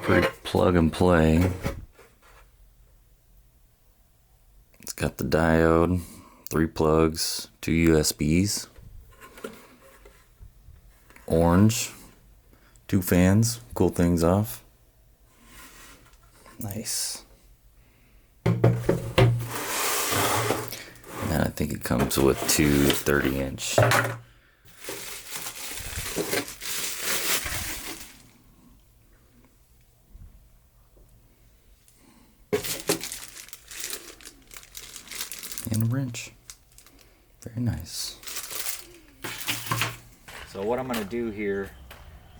pretty plug and play. It's got the diode, 3 plugs, 2 USBs, orange, 2 fans, cool things off. Nice. And I think it comes with 2 30-inch. And a wrench. Very nice. So what I'm going to do here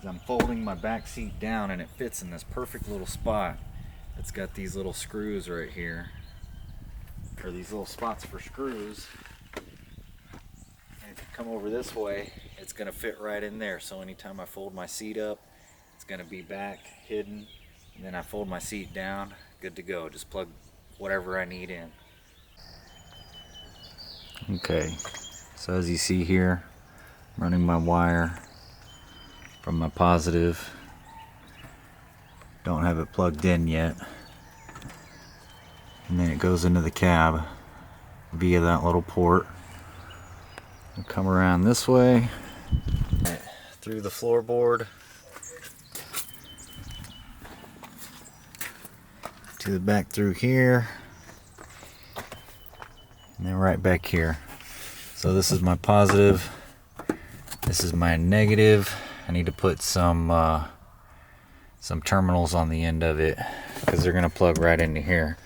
is I'm folding my back seat down, and it fits in this perfect little spot. It's got these little screws right here, or these little spots for screws. And if you come over this way, it's going to fit right in there. So anytime I fold my seat up, it's going to be back hidden. And then I fold my seat down, good to go. Just plug whatever I need in. Okay, so as you see here, I'm running my wire from my positive. Don't have it plugged in yet. And then it goes into the cab via that little port. We'll come around this way, through the floorboard, to the back through here, and then right back here. So this is my positive, this is my negative. I need to put some terminals on the end of it because they're gonna plug right into here.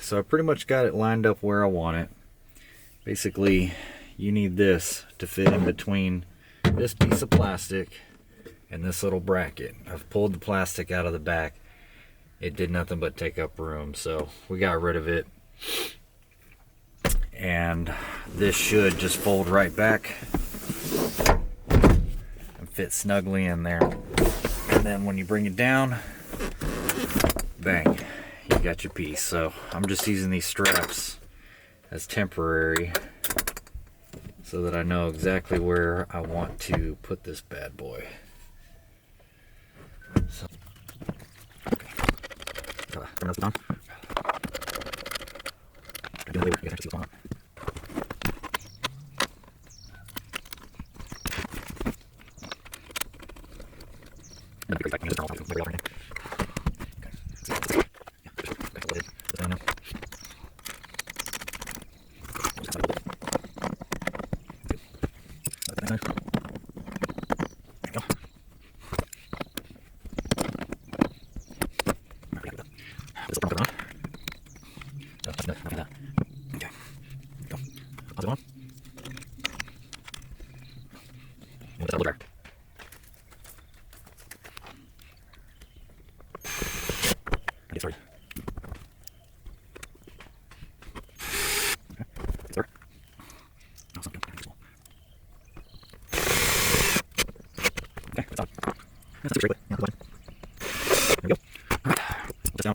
So I pretty much got it lined up where I want it. Basically, you need this to fit in between this piece of plastic and this little bracket. I've pulled the plastic out of the back. It did nothing but take up room, so we got rid of it. And this should just fold right back and fit snugly in there. And then when you bring it down, bang, you got your piece. So I'm just using these straps as temporary so that I know exactly where I want to put this bad boy. So, okay. Turn this down.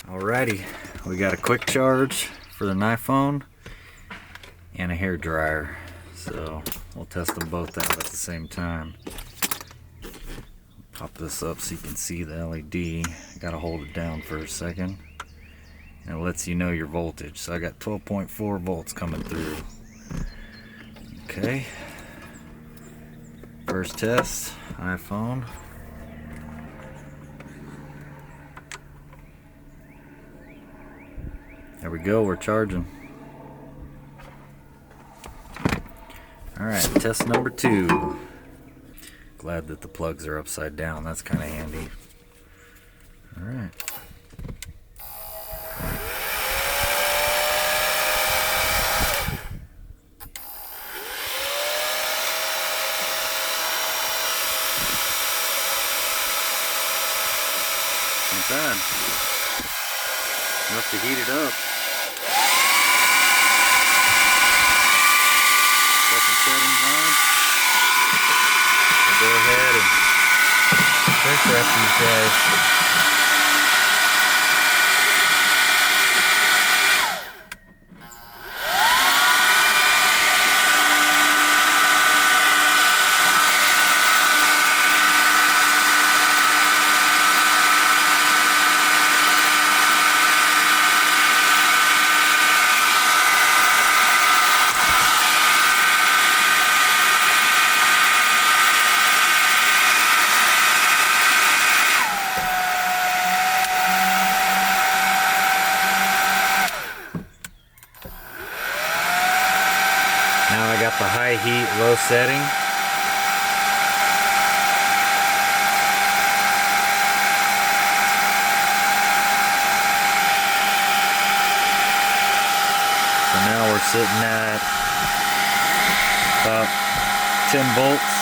Alrighty, we got a quick charge for the iPhone and a hair dryer, so we'll test them both out at the same time. Pop this up so you can see the LED. Gotta hold it down for a second, and it lets you know your voltage. So I got 12.4 volts coming through. Okay, first test, iPhone. There we go, we're charging. Alright, test number 2. Glad that the plugs are upside down, that's kind of handy. All right. Not bad. Enough to heat it up. Second setting's on. I'll go ahead and shrink wrap these guys. Now I got the high heat, low setting. So now we're sitting at about 10 volts.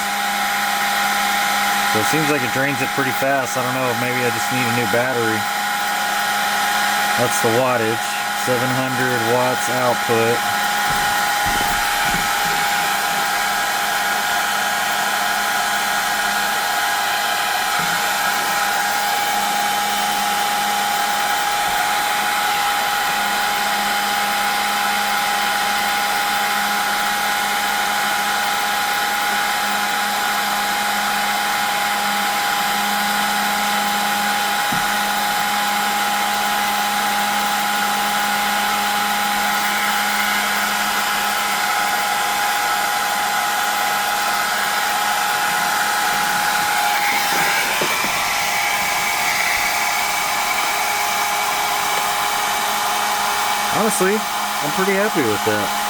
So it seems like it drains it pretty fast. I don't know, maybe I just need a new battery. That's the wattage, 700 watts output. Honestly, I'm pretty happy with that.